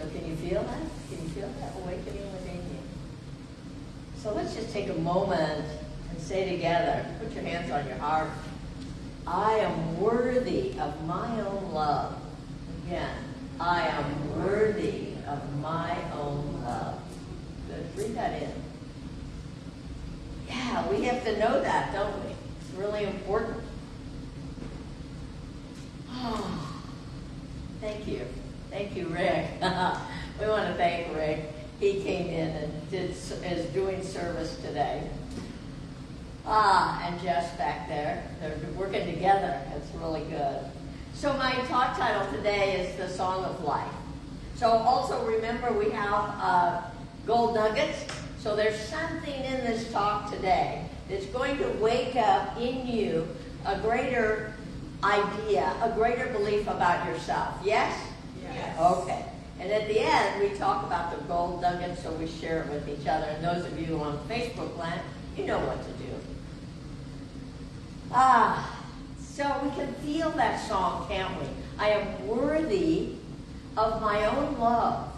So can you feel that? Can you feel that awakening within you? So let's just take a moment and say together, put your hands on your heart, I am worthy of my own love. Again, I am worthy of my own love. Good. Breathe that in. Yeah, we have to know that, don't we? It's really important. Oh, thank you. Thank you, Rick. We want to thank Rick. He came in and is doing service today. And Jess back there. They're working together. It's really good. So my talk title today is The Song of Life. So also remember we have gold nuggets. So there's something in this talk today that's going to wake up in you a greater idea, a greater belief about yourself. Yes? Yes. Okay. And at the end, we talk about the gold nuggets, so we share it with each other. And those of you on Facebook land, you know what to do. So we can feel that song, can't we? I am worthy of my own love.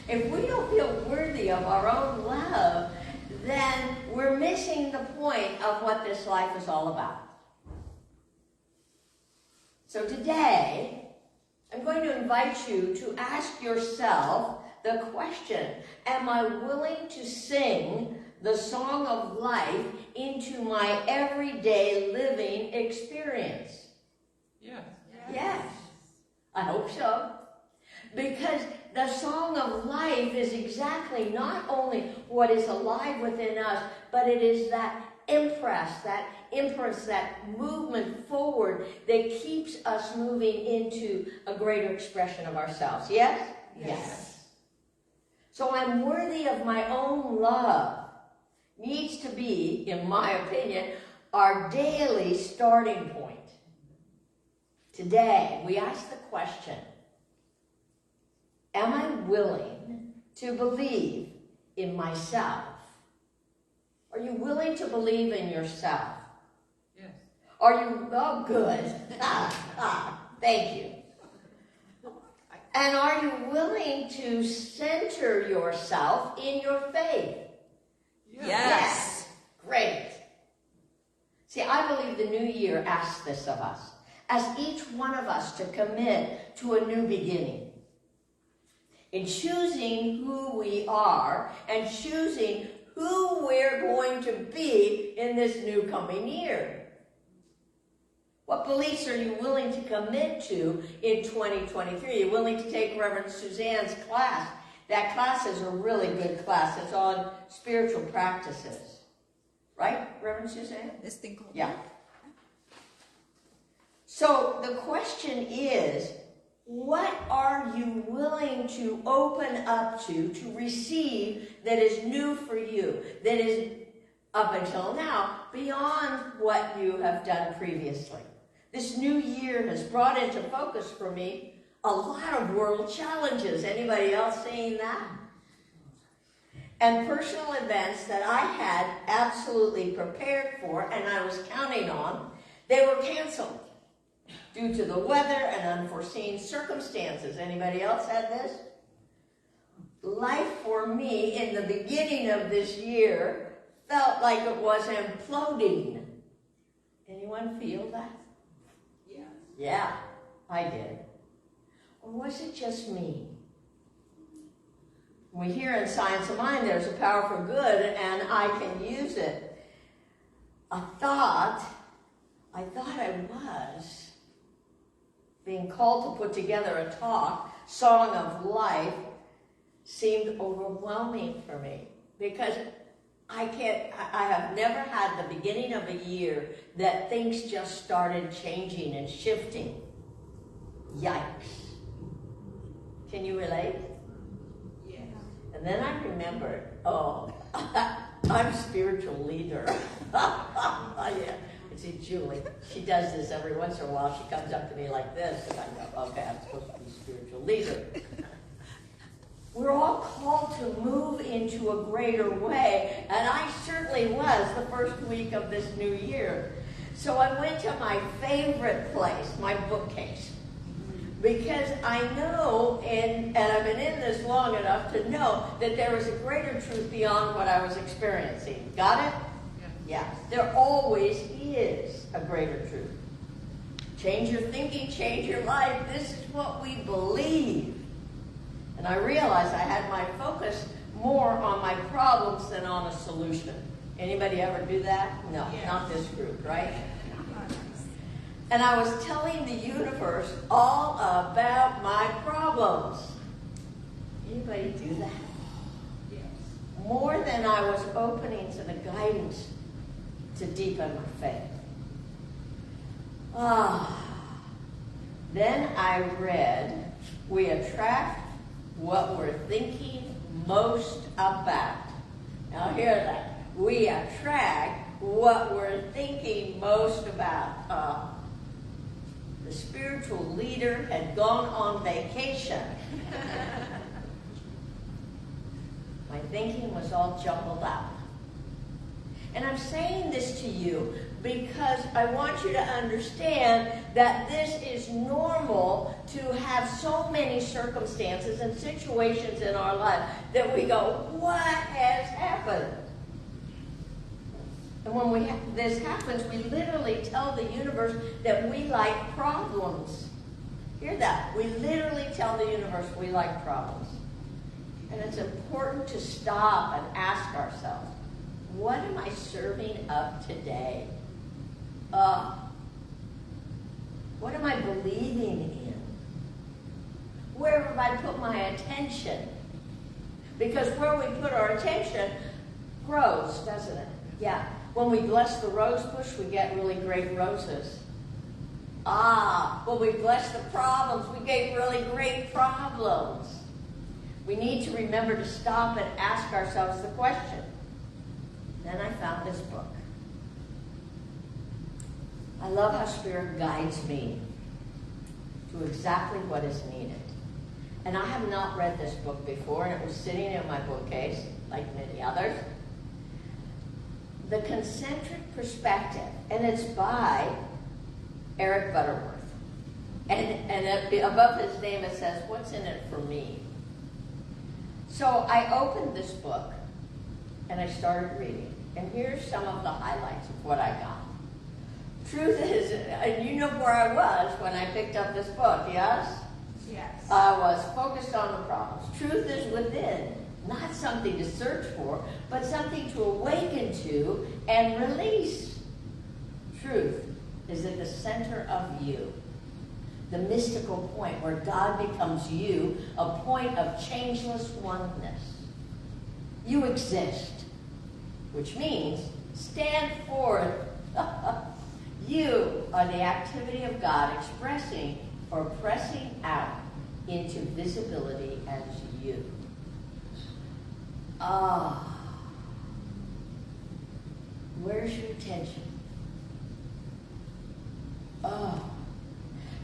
If we don't feel worthy of our own love, then we're missing the point of what this life is all about. So today, I'm going to invite you to ask yourself the question, am I willing to sing the song of life into my everyday living experience? Yes. Yes. I hope so. Because the song of life is exactly not only what is alive within us, but it is that impress, that movement forward that keeps us moving into a greater expression of ourselves. Yes? Yes. So I'm worthy of my own love needs to be, in my opinion, our daily starting point. Today, we ask the question, am I willing to believe in myself? Are you willing to believe in yourself? Yes. Are you, oh good, thank you. And are you willing to center yourself in your faith? Yes. Great. See, I believe the new year asks this of us. Asks each one of us to commit to a new beginning. In choosing who we are and choosing who we're going to be in this new coming year. What beliefs are you willing to commit to in 2023? Are you willing to take Reverend Suzanne's class? That class is a really good class. It's on spiritual practices. Right, Reverend Suzanne? This thing called Yeah. So the question is, what are you willing to open up to receive that is new for you, that is, up until now, beyond what you have done previously? This new year has brought into focus for me a lot of world challenges. Anybody else seeing that? And personal events that I had absolutely prepared for and I was counting on, they were canceled due to the weather and unforeseen circumstances. Anybody else had this? Life for me in the beginning of this year felt like it was imploding. Anyone feel that? Yeah. Yeah, I did. Or was it just me? We hear in Science of Mind there's a power for good and I can use it. I thought I was being called to put together a talk, Song of Life, seemed overwhelming for me because I have never had the beginning of a year that things just started changing and shifting. Yikes. Can you relate? Yeah. And then I remembered, I'm spiritual leader. Yeah. See, Julie, she does this every once in a while. She comes up to me like this, and I go, okay, I'm supposed to be spiritual leader. We're all called to move into a greater way, and I certainly was the first week of this new year. So I went to my favorite place, my bookcase. Because I know, and I've been in this long enough to know that there is a greater truth beyond what I was experiencing. Got it? Yeah. Yeah. There always is a greater truth. Change your thinking, change your life. This is what we believe. And I realized I had my focus more on my problems than on a solution. Anybody ever do that? No, Yes. not this group, right? And I was telling the universe all about my problems. Anybody do that? Yes. More than I was opening to the guidance to deepen my faith. Then I read, we attract what we're thinking most about. Now hear that. We attract what we're thinking most about. The spiritual leader had gone on vacation. My thinking was all jumbled up. And I'm saying this to you because I want you to understand that this is normal to have so many circumstances and situations in our life that we go, what has happened? And when this happens, we literally tell the universe that we like problems. Hear that? We literally tell the universe we like problems. And it's important to stop and ask ourselves, what am I serving up today? What am I believing in? Where have I put my attention? Because where we put our attention grows, doesn't it? Yeah. When we bless the rose bush, we get really great roses. When we bless the problems, we get really great problems. We need to remember to stop and ask ourselves the question. Then I found this book. I love how Spirit guides me to exactly what is needed. And I have not read this book before, and it was sitting in my bookcase, like many others. The Concentric Perspective, and it's by Eric Butterworth. And above his name it says, what's in it for me? So I opened this book, and I started reading. And here's some of the highlights of what I got. Truth is, and you know where I was when I picked up this book, yes? Yes. I was focused on the problems. Truth is within, not something to search for, but something to awaken to and release. Truth is at the center of you, the mystical point where God becomes you, a point of changeless oneness. You exist, which means stand forth. You are the activity of God expressing or pressing out into visibility as you. Where's your attention?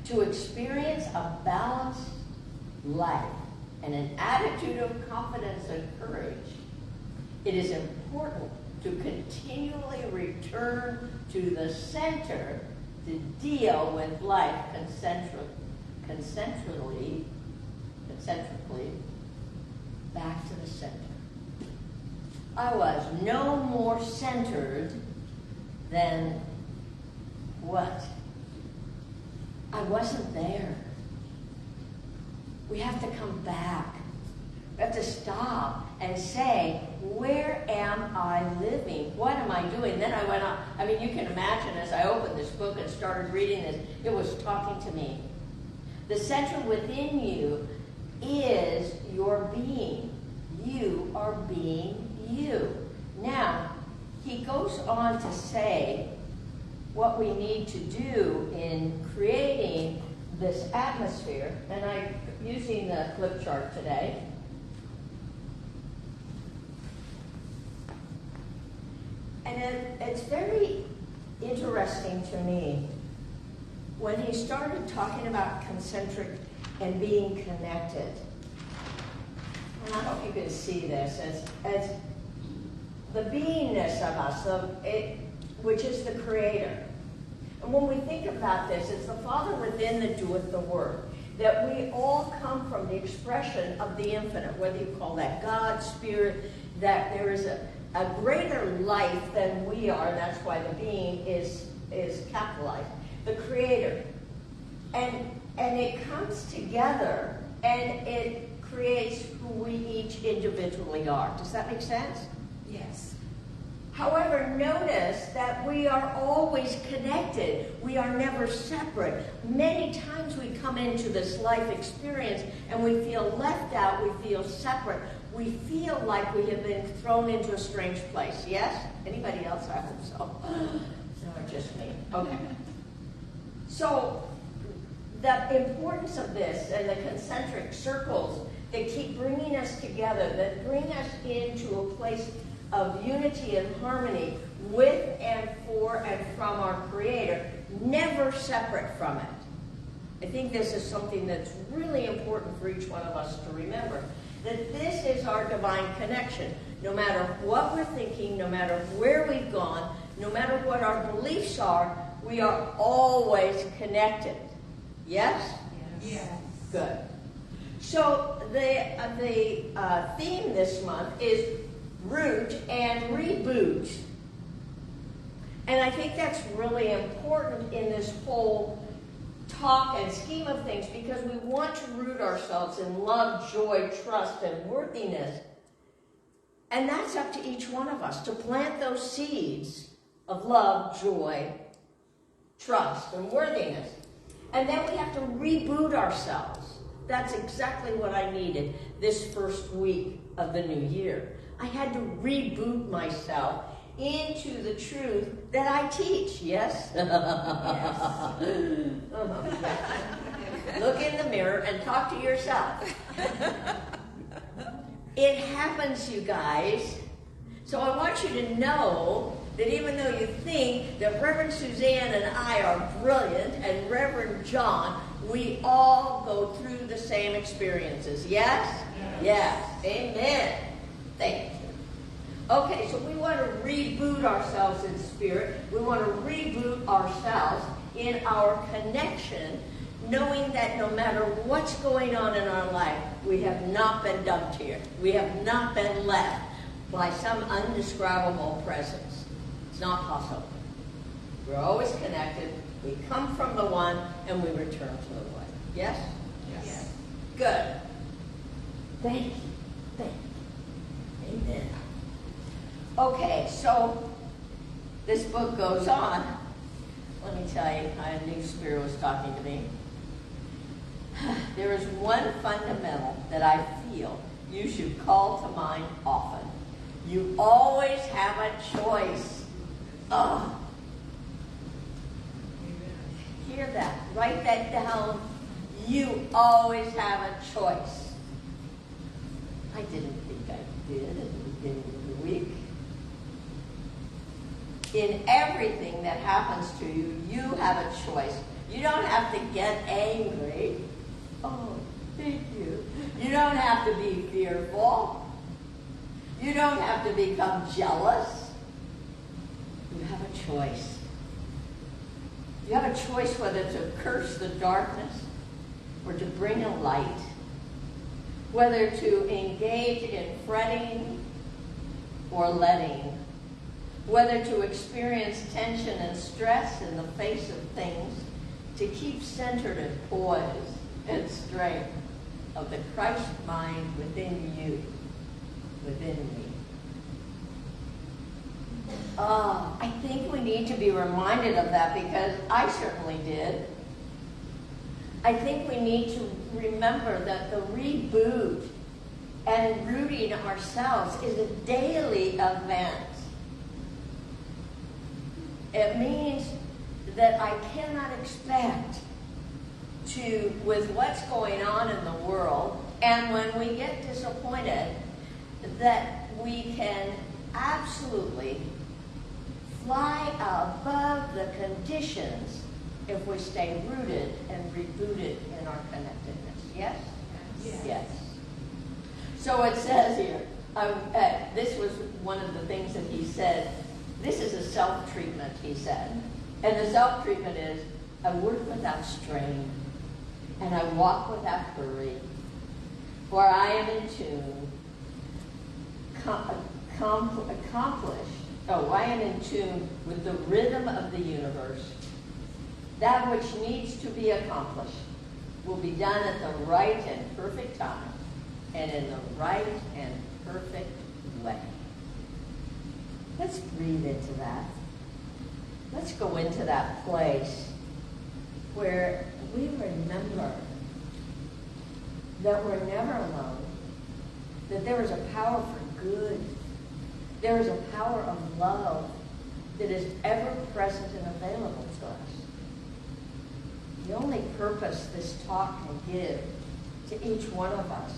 To experience a balanced life and an attitude of confidence and courage, it is important to continually return to the center to deal with life concentrically back to the center. I was no more centered than what? I wasn't there. We have to come back. We have to stop and say, where am I living? What am I doing? Then I went on. I mean, you can imagine as I opened this book and started reading this, it was talking to me. The center within you is your being. You are being you. Now, he goes on to say what we need to do in creating this atmosphere, and I'm using the flip chart today. And it's very interesting to me when he started talking about concentric and being connected. And I hope you can see this as the beingness of us, which is the Creator. And when we think about this, it's the Father within that doeth the work. that we all come from the expression of the infinite, whether you call that God, Spirit, that there is a greater life than we are, and that's why the being is capitalized, the Creator. And it comes together, and it creates who we each individually are. Does that make sense? Yes. However, notice that we are always connected. We are never separate. Many times we come into this life experience and we feel left out, we feel separate. We feel like we have been thrown into a strange place. Yes? Anybody else? I hope so. No, just me. Okay. So, the importance of this and the concentric circles that keep bringing us together, that bring us into a place of unity and harmony with and for and from our Creator, never separate from it. I think this is something that's really important for each one of us to remember, that this is our divine connection. No matter what we're thinking, no matter where we've gone, no matter what our beliefs are, we are always connected. Yes? Yes. Good. So the theme this month is root and reboot. And I think that's really important in this whole talk and scheme of things, because we want to root ourselves in love, joy, trust, and worthiness. And that's up to each one of us to plant those seeds of love, joy, trust, and worthiness. And then we have to reboot ourselves. That's exactly what I needed this first week of the new year. I had to reboot myself into the truth that I teach. Yes? Yes. Look in the mirror and talk to yourself. It happens, you guys. So I want you to know that even though you think that Reverend Suzanne and I are brilliant, and Reverend John, we all go through the same experiences. Yes? Yes. Amen. Thank you. Okay, so we want to reboot ourselves in spirit. We want to reboot ourselves in our connection, knowing that no matter what's going on in our life, we have not been dumped here. We have not been left by some undescribable presence. It's not possible. We're always connected. We come from the one, and we return to the one. Yes? Yes. Good. Thank you. Thank you. Amen. Okay, so this book goes on. Let me tell you, I knew Spirit was talking to me. There is one fundamental that I feel you should call to mind often. You always have a choice. Oh. Hear that. Write that down. You always have a choice. I didn't think I did at the beginning of the week. In everything that happens to you, you have a choice. You don't have to get angry. Oh, thank you. You don't have to be fearful. You don't have to become jealous. You have a choice. You have a choice whether to curse the darkness or to bring a light, whether to engage in fretting or letting, whether to experience tension and stress in the face of things, to keep centered and poised and strength of the Christ mind within you, within me. I think we need to be reminded of that, because I certainly did. I think we need to remember that the reboot and rooting ourselves is a daily event. It means that I cannot expect to, with what's going on in the world, and when we get disappointed, that we can absolutely fly above the conditions if we stay rooted and rebooted in our connectedness. Yes? Yes. So it says here, this was one of the things that he said. This is a self-treatment, he said. And the self-treatment is, I work without strain. and I walk without hurry, for I am in tune, I am in tune with the rhythm of the universe. That which needs to be accomplished will be done at the right and perfect time, and in the right and perfect way. Let's breathe into that. Let's go into that place where we remember that we're never alone, that there is a power for good, there is a power of love that is ever present and available to us. The only purpose this talk can give to each one of us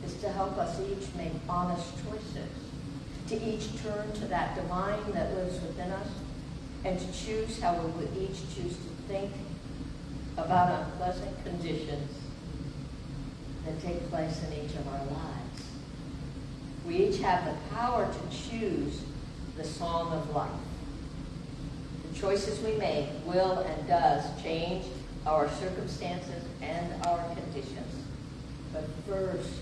is to help us each make honest choices, to each turn to that divine that lives within us, and to choose how we would each choose to think about unpleasant conditions that take place in each of our lives. We each have the power to choose the song of life. The choices we make will and does change our circumstances and our conditions. But first,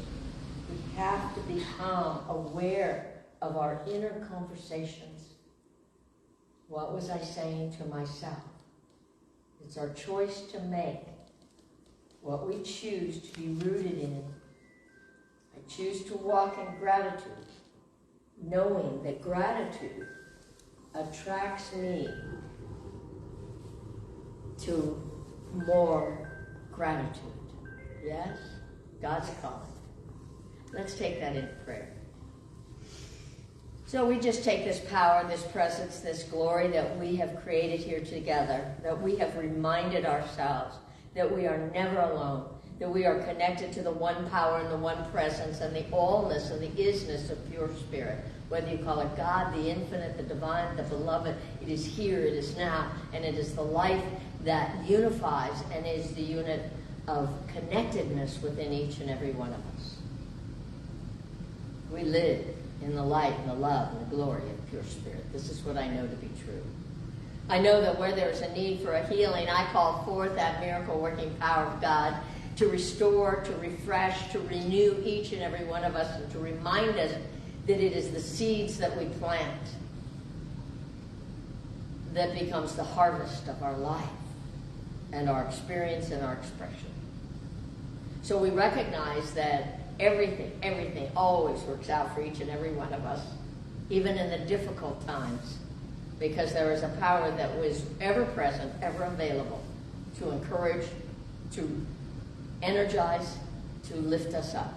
we have to become aware of our inner conversations. What was I saying to myself? It's our choice to make what we choose to be rooted in. I choose to walk in gratitude, knowing that gratitude attracts me to more gratitude. Yes? God's calling. Let's take that in prayer. So we just take this power, this presence, this glory that we have created here together, that we have reminded ourselves that we are never alone, that we are connected to the one power and the one presence and the allness and the isness of pure spirit. Whether you call it God, the infinite, the divine, the beloved, it is here, it is now, and it is the life that unifies and is the unit of connectedness within each and every one of us. We live in the light and the love and the glory of pure spirit. This is what I know to be true. I know that where there is a need for a healing, I call forth that miracle-working power of God to restore, to refresh, to renew each and every one of us, and to remind us that it is the seeds that we plant that becomes the harvest of our life and our experience and our expression. So we recognize that everything always works out for each and every one of us, even in the difficult times, because there is a power that was ever present, ever available to encourage, to energize, to lift us up.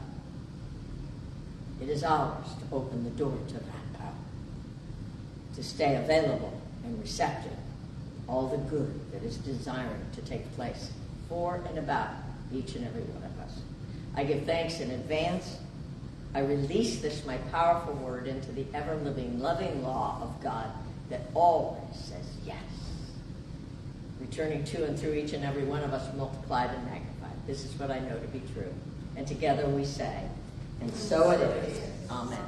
It is ours to open the door to that power, to stay available and receptive, all the good that is desiring to take place for and about each and every one of us. I give thanks in advance. I release this, my powerful word, into the ever-living, loving law of God that always says yes, returning to and through each and every one of us, multiplied and magnified. This is what I know to be true. And together we say, and so it is. Amen.